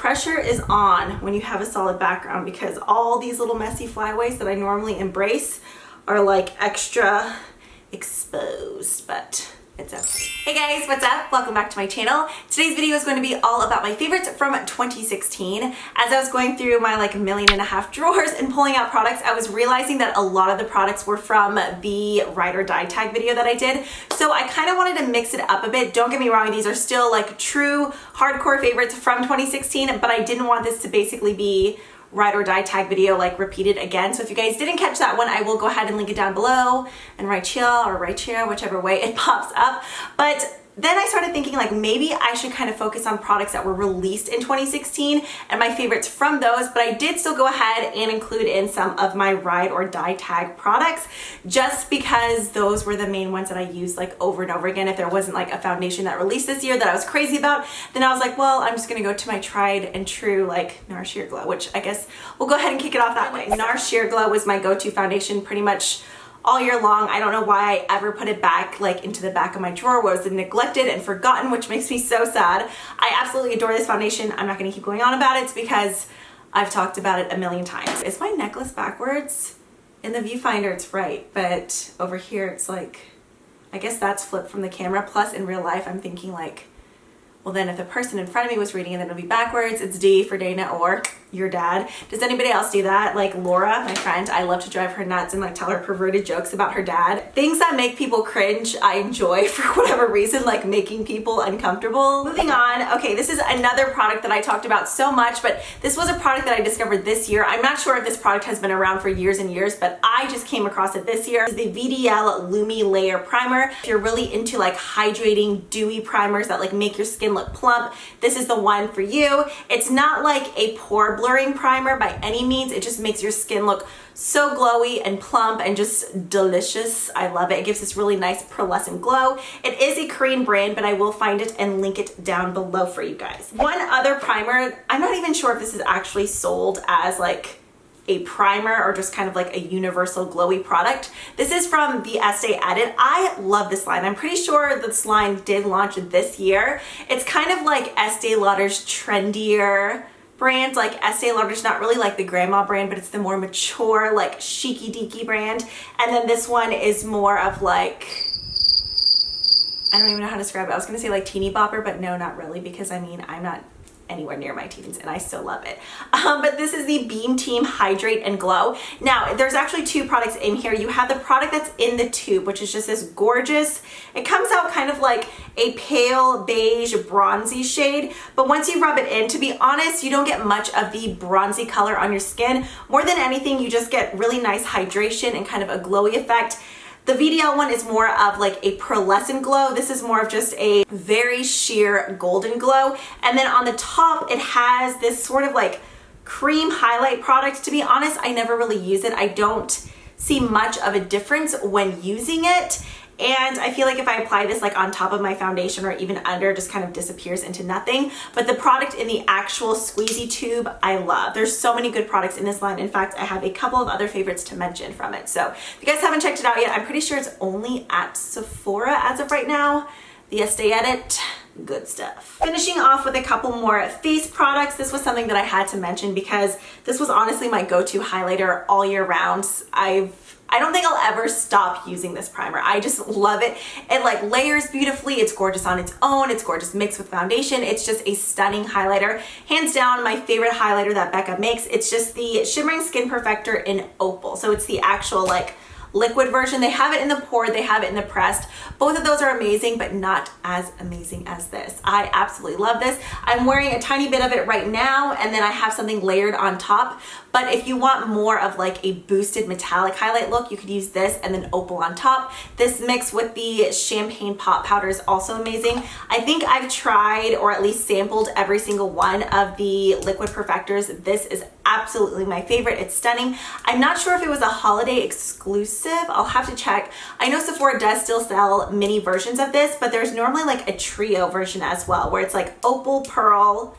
pressure is on when you have a solid background because all these little messy flyaways that I normally embrace are like extra exposed, but it's okay. Hey guys, what's up? Welcome back to my channel. Today's video is going to be all about my favorites from 2016. As I was going through my like 1.5 million drawers and pulling out products, I was realizing that a lot of the products were from the ride or die tag video that I did. So I kind of wanted to mix it up a bit. Don't get me wrong, these are still like true hardcore favorites from 2016, but I didn't want this to basically be ride or die tag video like repeated again. So if you guys didn't catch that one, I will go ahead and link it down below and right here or right here, whichever way it pops up. But then I started thinking like maybe I should kind of focus on products that were released in 2016 and my favorites from those, but I did still go ahead and include in some of my ride or die tag products just because those were the main ones that I used like over and over again. If there wasn't like a foundation that released this year that I was crazy about, then I was like, well, I'm just gonna go to my tried and true like NARS Sheer Glow, which I guess we'll go ahead and kick it off that way. NARS Sheer Glow was my go-to foundation pretty much all year long. I don't know why I ever put it back like into the back of my drawer. Was it neglected and forgotten, which makes me so sad. I absolutely adore this foundation. I'm not gonna keep going on about it because I've talked about it a million times. Is my necklace backwards? In the viewfinder it's right, but over here it's like, I guess that's flipped from the camera. Plus in real life I'm thinking like, well then if the person in front of me was reading it, then it would be backwards. It's D for Dana or your dad. Does anybody else do that? Like Laura, my friend, I love to drive her nuts and like tell her perverted jokes about her dad. Things that make people cringe, I enjoy for whatever reason, like making people uncomfortable. Moving on, okay, this is another product that I talked about so much, but this was a product that I discovered this year. I'm not sure if this product has been around for years and years, but I just came across it this year. It's the VDL Lumi Layer Primer. If you're really into like hydrating, dewy primers that like make your skin look plump, this is the one for you. It's not like a pore blurring primer by any means. It just makes your skin look so glowy and plump and just delicious. I love it. It gives this really nice pearlescent glow. It is a Korean brand, but I will find it and link it down below for you guys. One other primer, I'm not even sure if this is actually sold as like a primer or just kind of like a universal glowy product. This is from the ESTEE Edit. I love this line. I'm pretty sure this line did launch this year. It's kind of like Estee Lauder's trendier brand. Like Estee Lauder's not really like the grandma brand, but it's the more mature, like chicy deaky brand. And then this one is more of like, I don't even know how to describe it. I was gonna say like teeny bopper, but no, not really, because I mean, I'm not anywhere near my teens and I still love it. But this is the Beam Team Hydrate and Glow. Now, there's actually two products in here. You have the product that's in the tube, which is just this gorgeous, it comes out kind of like a pale beige bronzy shade, but once you rub it in, to be honest, you don't get much of the bronzy color on your skin. More than anything, you just get really nice hydration and kind of a glowy effect. The VDL one is more of like a pearlescent glow. This is more of just a very sheer golden glow. And then on the top, it has this sort of like cream highlight product. To be honest, I never really use it. I don't see much of a difference when using it. And I feel like if I apply this like on top of my foundation or even under, it just kind of disappears into nothing. But the product in the actual squeezy tube, I love. There's so many good products in this line. In fact, I have a couple of other favorites to mention from it. So if you guys haven't checked it out yet, I'm pretty sure it's only at Sephora as of right now. The ESTEE Edit, good stuff. Finishing off with a couple more face products. This was something that I had to mention because this was honestly my go-to highlighter all year round. I don't think I'll ever stop using this primer. I just love it. It like layers beautifully. It's gorgeous on its own. It's gorgeous mixed with foundation. It's just a stunning highlighter. Hands down, my favorite highlighter that BECCA makes. It's just the Shimmering Skin Perfector in Opal. So it's the actual like liquid version. They have it in the poured, they have it in the pressed. Both of those are amazing, but not as amazing as this. I absolutely love this. I'm wearing a tiny bit of it right now, and then I have something layered on top. But if you want more of like a boosted metallic highlight look, you could use this and then Opal on top. This mix with the Champagne Pop Powder is also amazing. I think I've tried or at least sampled every single one of the liquid perfectors. This is absolutely my favorite. It's stunning. I'm not sure if it was a holiday exclusive. I'll have to check. I know Sephora does still sell mini versions of this, but there's normally like a trio version as well, where it's like Opal, Pearl,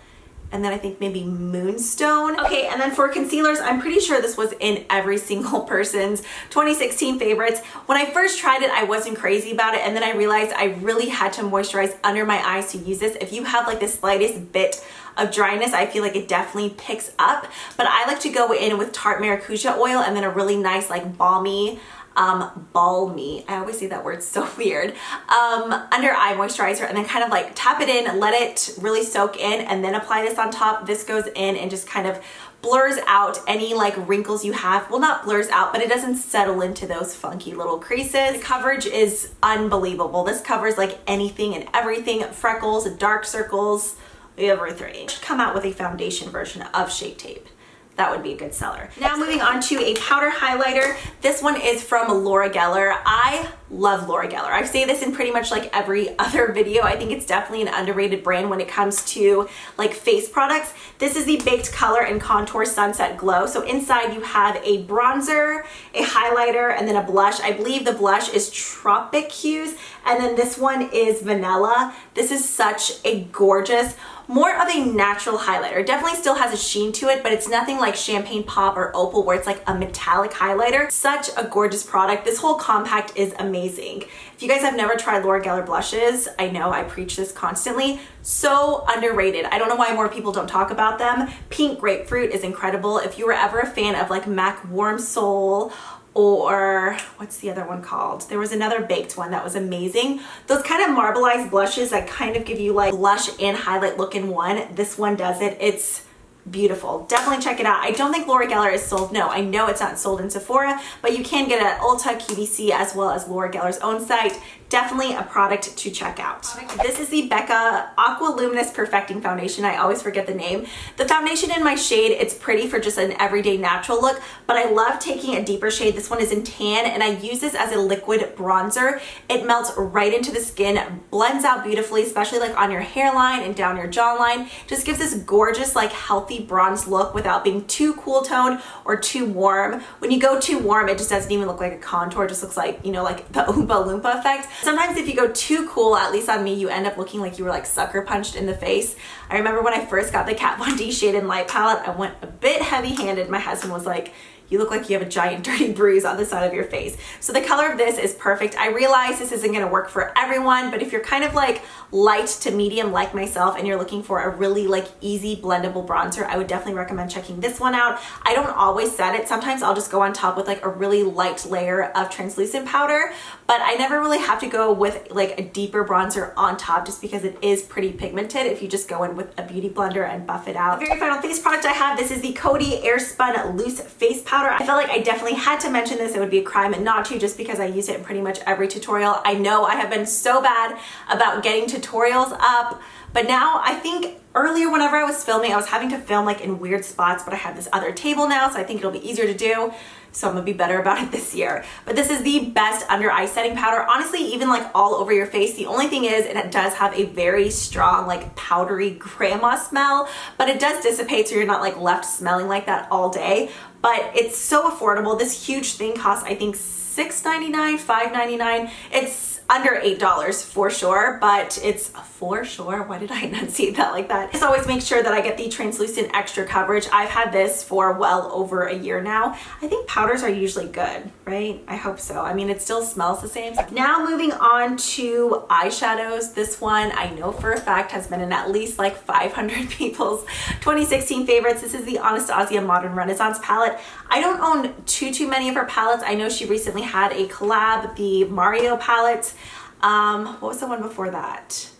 and then I think maybe Moonstone. Okay, and then for concealers, I'm pretty sure this was in every single person's 2016 favorites. When I first tried it, I wasn't crazy about it, and then I realized I really had to moisturize under my eyes to use this. If you have like the slightest bit of dryness, I feel like it definitely picks up. But I like to go in with Tarte Maracuja oil and then a really nice like balmy, I always say that word so weird, under eye moisturizer, and then kind of like tap it in, let it really soak in, and then apply this on top. This goes in and just kind of blurs out any like wrinkles you have. Well, not blurs out, but it doesn't settle into those funky little creases. The coverage is unbelievable. This covers like anything and everything, freckles, dark circles, everything. Come out with a foundation version of Shape Tape. That would be a good seller. Now moving on to a powder highlighter. This one is from Laura Geller. I love Laura Geller. I say this in pretty much like every other video. I think it's definitely an underrated brand when it comes to like face products. This is the Baked Color and Contour Sunset Glow. So inside you have a bronzer, a highlighter, and then a blush. I believe the blush is Tropic Hues, and then this one is Vanilla. This is such a gorgeous, more of a natural highlighter. It definitely still has a sheen to it, but it's nothing like Champagne Pop or Opal where it's like a metallic highlighter. Such a gorgeous product. This whole compact is amazing. If you guys have never tried Laura Geller blushes, I know I preach this constantly. So underrated. I don't know why more people don't talk about them. Pink Grapefruit is incredible. If you were ever a fan of like MAC Warm Soul, or what's the other one called? There was another baked one that was amazing. Those kind of marbleized blushes that kind of give you like blush and highlight look in one. This one does it. It's beautiful. Definitely check it out. I don't think Laura Geller is sold. No, I know it's not sold in Sephora, but you can get it at Ulta, QVC, as well as Laura Geller's own site. Definitely a product to check out. This is the BECCA Aqua Luminous Perfecting Foundation. I always forget the name. The foundation in my shade, it's pretty for just an everyday natural look, but I love taking a deeper shade. This one is in tan, and I use this as a liquid bronzer. It melts right into the skin, blends out beautifully, especially like on your hairline and down your jawline. Just gives this gorgeous, like healthy bronze look without being too cool toned or too warm. When you go too warm, it just doesn't even look like a contour. It just looks like, you know, like the Oompa Loompa effect. Sometimes if you go too cool, at least on me, you end up looking like you were like sucker punched in the face. I remember when I first got the Kat Von D Shade and Light palette, I went a bit heavy-handed. My husband was like, you look like you have a giant dirty bruise on the side of your face. So the color of this is perfect. I realize this isn't gonna work for everyone, but if you're kind of like light to medium like myself and you're looking for a really like easy blendable bronzer, I would definitely recommend checking this one out. I don't always set it. Sometimes I'll just go on top with like a really light layer of translucent powder, but I never really have to go with like a deeper bronzer on top just because it is pretty pigmented if you just go in with a beauty blender and buff it out. The very final face product I have, this is the Coty Airspun Loose Face Powder. I felt like I definitely had to mention this. It would be a crime not to, just because I use it in pretty much every tutorial. I know I have been so bad about getting tutorials up, but now I think earlier whenever I was filming, I was having to film like in weird spots, but I have this other table now, so I think it'll be easier to do. So I'm gonna be better about it this year. But this is the best under eye setting powder. Honestly, even like all over your face. The only thing is, and it does have a very strong like powdery grandma smell, but it does dissipate so you're not like left smelling like that all day. But it's so affordable. This huge thing costs, I think, $6.99, $5.99. It's under $8 for sure, but it's for sure. Why did I enunciate that like that? Just always make sure that I get the translucent extra coverage. I've had this for well over a year now. I think powders are usually good, right? I hope so. I mean, it still smells the same. Now moving on to eyeshadows. This one I know for a fact has been in at least like 500 people's 2016 favorites. This is the Anastasia Modern Renaissance palette. I don't own too many of her palettes. I know she recently had a collab, the Mario palette. What was the one before that?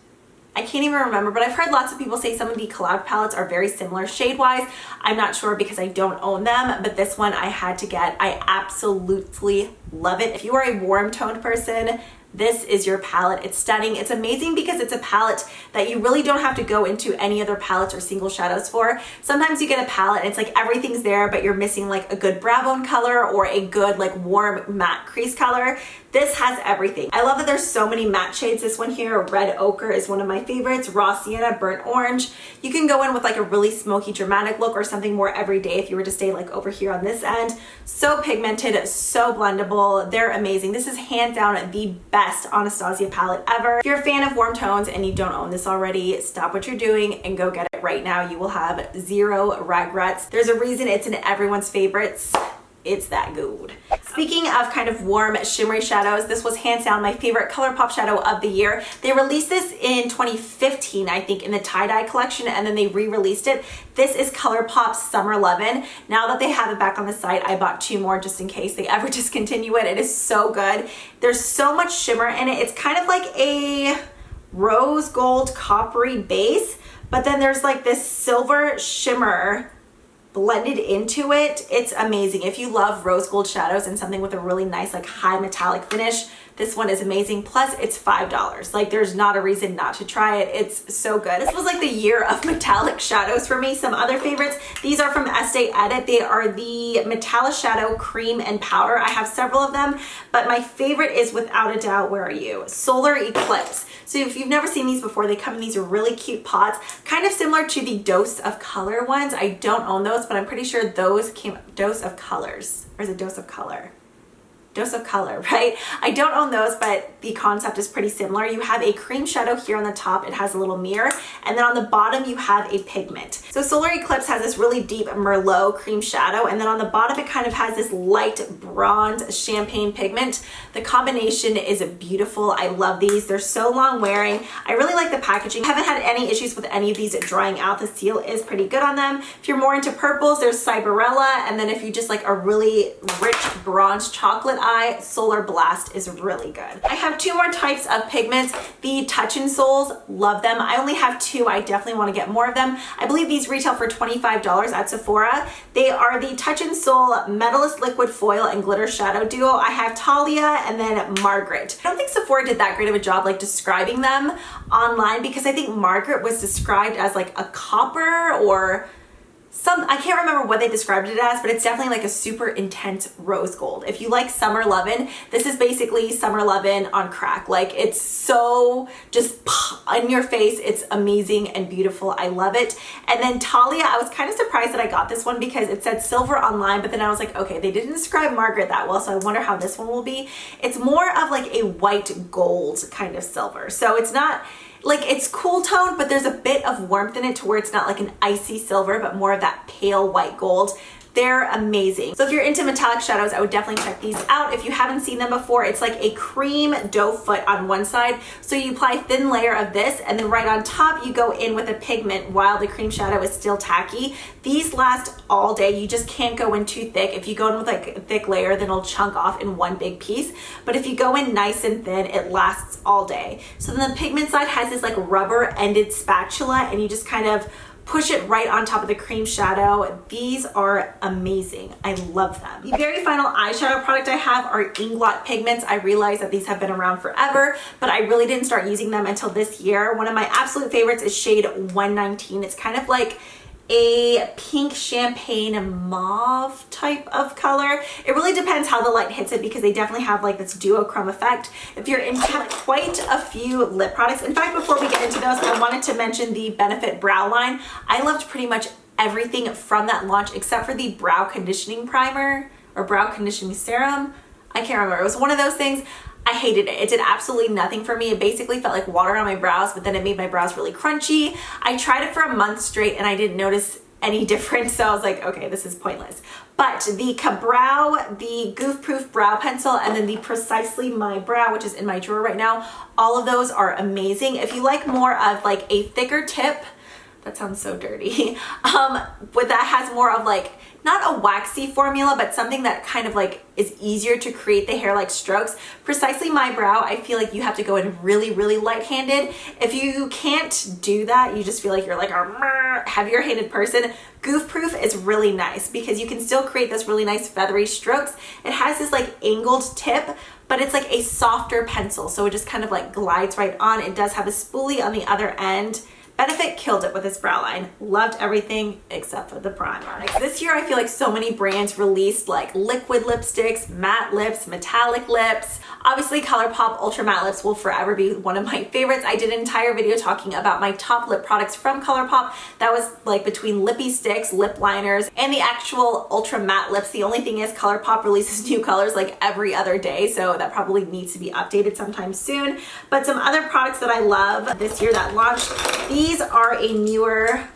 I can't even remember, but I've heard lots of people say some of the collab palettes are very similar shade-wise. I'm not sure because I don't own them, but this one I had to get. I absolutely love it. If you are a warm-toned person, this is your palette. It's stunning. It's amazing because it's a palette that you really don't have to go into any other palettes or single shadows for. Sometimes you get a palette and it's like everything's there, but you're missing like a good brow bone color or a good like warm matte crease color. This has everything. I love that there's so many matte shades. This one here, Red Ochre, is one of my favorites. Raw Sienna, Burnt Orange. You can go in with like a really smoky, dramatic look or something more everyday if you were to stay like over here on this end. So pigmented, so blendable. They're amazing. This is hands down the best Anastasia palette ever. If you're a fan of warm tones and you don't own this already, stop what you're doing and go get it right now. You will have zero regrets. There's a reason it's in everyone's favorites. it's that good. Speaking of kind of warm shimmery shadows, this was hands down my favorite ColourPop shadow of the year. They released this in 2015, I think, in the tie-dye collection, and then they re-released it. This is ColourPop's Summer Lovin. Now that they have it back on the site, I bought 2 more just in case they ever discontinue it. It is so good. There's so much shimmer in it. It's kind of like a rose gold coppery base, but then there's like this silver shimmer blended into it. It's amazing. If you love rose gold shadows and something with a really nice like high metallic finish, this one is amazing. Plus it's $5. Like there's not a reason not to try it. It's so good. This was like the year of metallic shadows for me. Some other favorites, these are from ESTEE Edit. They are the metallishadow cream and powder. I have several of them, but my favorite is without a doubt, where are you? Solar Eclipse. So if you've never seen these before, they come in these really cute pots, kind of similar to the Dose of Color ones. I don't own those, but I'm pretty sure those came, Dose of Colors, or is it Dose of Color? Dose of Color, right? I don't own those, but the concept is pretty similar. You have a cream shadow here on the top. It has a little mirror, and then on the bottom you have a pigment. So Solar Eclipse has this really deep Merlot cream shadow, and then on the bottom it kind of has this light bronze champagne pigment. The combination is beautiful. I love these. They're so long wearing. I really like the packaging. I haven't had any issues with any of these drying out. The seal is pretty good on them. If you're more into purples, there's Cyberella, and then if you just like a really rich bronze chocolate eye, Solar Blast is really good. I have 2 more types of pigments. The Touch and Souls, love them. I only have 2. I definitely want to get more of them. I believe these retail for $25 at Sephora. They are the Touch and Soul Metalist Liquid Foil and Glitter Shadow Duo. I have Talia and then Margaret. I don't think Sephora did that great of a job like describing them online, because I think Margaret was described as like a copper or I can't remember what they described it as, but it's definitely like a super intense rose gold. If you like Summer Lovin', this is basically Summer Lovin' on crack. Like it's so just in your face. It's amazing and beautiful. I love it. And then Talia, I was kind of surprised that I got this one because it said silver online, but then I was like, okay, they didn't describe Margaret that well, so I wonder how this one will be. It's more of like a white gold kind of silver. So it's not like, it's cool toned, but there's a bit of warmth in it to where it's not like an icy silver, but more of that pale white gold. They're amazing. So if you're into metallic shadows, I would definitely check these out. If you haven't seen them before, it's like a cream doe foot on one side. So you apply a thin layer of this, and then right on top, you go in with a pigment while the cream shadow is still tacky. These last all day. You just can't go in too thick. If you go in with like a thick layer, then it'll chunk off in one big piece. But if you go in nice and thin, it lasts all day. So then the pigment side has this like rubber ended spatula, and you just kind of push it right on top of the cream shadow. These are amazing. I love them. The very final eyeshadow product I have are INGIOT pigments. I realize that these have been around forever, but I really didn't start using them until this year. One of my absolute favorites is shade 119. It's kind of like a pink champagne mauve type of color. It really depends how the light hits it, because they definitely have like this duochrome effect. If you're into quite a few lip products. In fact, before we get into those, I wanted to mention the Benefit brow line. I loved pretty much everything from that launch except for the brow conditioning primer or brow conditioning serum. I can't remember. It was one of those things. I hated it. It did absolutely nothing for me. It basically felt like water on my brows, but then it made my brows really crunchy. I tried it for a month straight and I didn't notice any difference, so I was like, okay, this is pointless. But the Ka-Brow, the Goof Proof Brow Pencil, and then the Precisely My Brow, which is in my drawer right now, all of those are amazing. If you like more of like a thicker tip, that sounds so dirty, but that has more of like, not a waxy formula, but something that kind of like is easier to create the hair-like strokes. Precisely My Brow, I feel like you have to go in really, really light-handed. If you can't do that, you just feel like you're like a heavier-handed person, Goof Proof is really nice because you can still create those really nice feathery strokes. It has this like angled tip, but it's like a softer pencil, so it just kind of like glides right on. It does have a spoolie on the other end. Benefit killed it with this brow line. Loved everything except for the primer. This year I feel like so many brands released like liquid lipsticks, matte lips, metallic lips. Obviously ColourPop Ultra Matte Lips will forever be one of my favorites. I did an entire video talking about my top lip products from ColourPop. That was like between lippy sticks, lip liners, and the actual Ultra Matte Lips. The only thing is ColourPop releases new colors like every other day, so that probably needs to be updated sometime soon. But some other products that I love this year that launched, these are a newer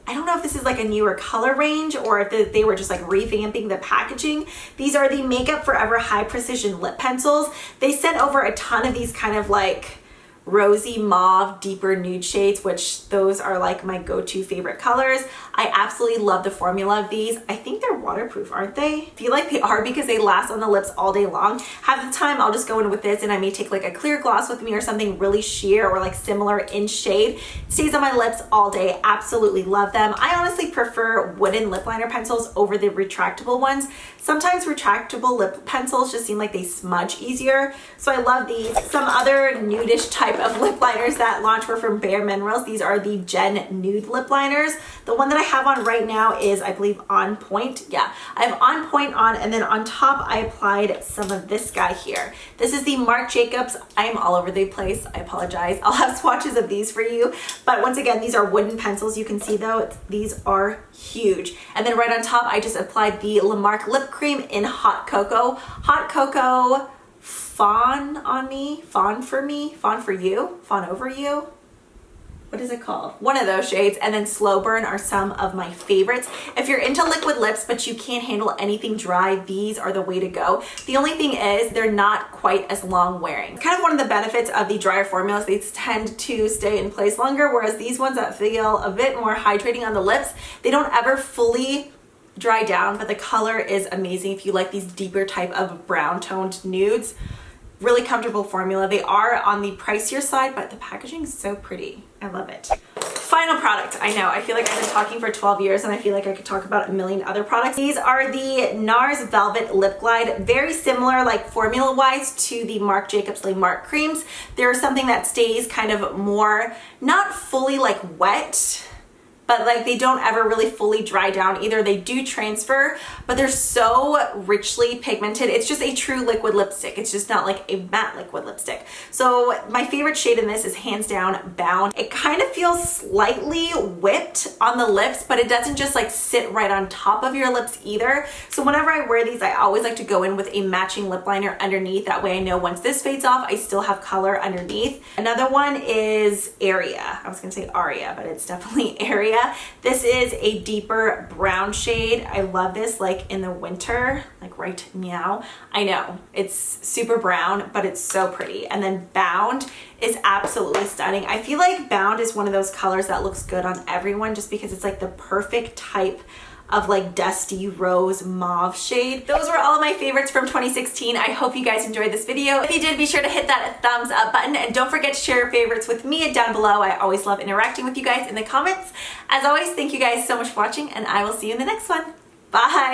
I don't know if this is like a newer color range or if they were just like revamping the packaging. These are the Makeup Forever High Precision Lip Pencils. They sent over a ton of these kind of like rosy mauve deeper nude shades, which those are like my go-to favorite colors. I absolutely love the formula of these. I think they're waterproof, aren't they? I feel like they are because they last on the lips all day long. Half the time I'll just go in with this and I may take like a clear gloss with me or something really sheer or like similar in shade. It stays on my lips all day. Absolutely love them. I honestly prefer wooden lip liner pencils over the retractable ones. Sometimes retractable lip pencils just seem like they smudge easier, so I love these. Some other nudish type of lip liners that launched were from Bare Minerals. These are the Gen Nude lip liners. The one that I have on right now is, I believe, On Point. Yeah, I have On Point on, and then on top I applied some of this guy here. This is the MARC JACOBS. I am all over the place. I apologize. I'll have swatches of these for you. But once again, these are wooden pencils. You can see though, these are huge. And then right on top, I just applied the Lamarck Lip Cream in Hot Cocoa. Hot Cocoa Fawn on me, Fawn for me, Fawn for you, Fawn over you. What is it called? One of those shades. And then Slow Burn are some of my favorites. If you're into liquid lips but you can't handle anything dry, these are the way to go. The only thing is they're not quite as long wearing. Kind of one of the benefits of the drier formulas, they tend to stay in place longer, whereas these ones that feel a bit more hydrating on the lips, they don't ever fully dry down, but the color is amazing if you like these deeper type of brown toned nudes. Really comfortable formula. They are on the pricier side, but the packaging is so pretty. I love it. Final product. I know, I feel like I've been talking for 12 years and I feel like I could talk about a million other products. These are the NARS Velvet Lip Glide. Very similar, like formula-wise, to the MARC JACOBS Lamarck creams. They're something that stays kind of more, not fully like wet, but like they don't ever really fully dry down either. They do transfer, but they're so richly pigmented. It's just a true liquid lipstick. It's just not like a matte liquid lipstick. So my favorite shade in this is hands down Bound. It kind of feels slightly whipped on the lips, but it doesn't just like sit right on top of your lips either. So whenever I wear these, I always like to go in with a matching lip liner underneath. That way I know once this fades off, I still have color underneath. Another one is Aria. I was gonna say Aria, but it's definitely Aria. This is a deeper brown shade. I love this like in the winter, like right meow. I know it's super brown, but it's so pretty. And then Bound is absolutely stunning. I feel like Bound is one of those colors that looks good on everyone just because it's like the perfect type of like dusty rose mauve shade. Those were all of my favorites from 2016. I hope you guys enjoyed this video. If you did, be sure to hit that thumbs up button and don't forget to share your favorites with me down below. I always love interacting with you guys in the comments. As always, thank you guys so much for watching and I will see you in the next one. Bye.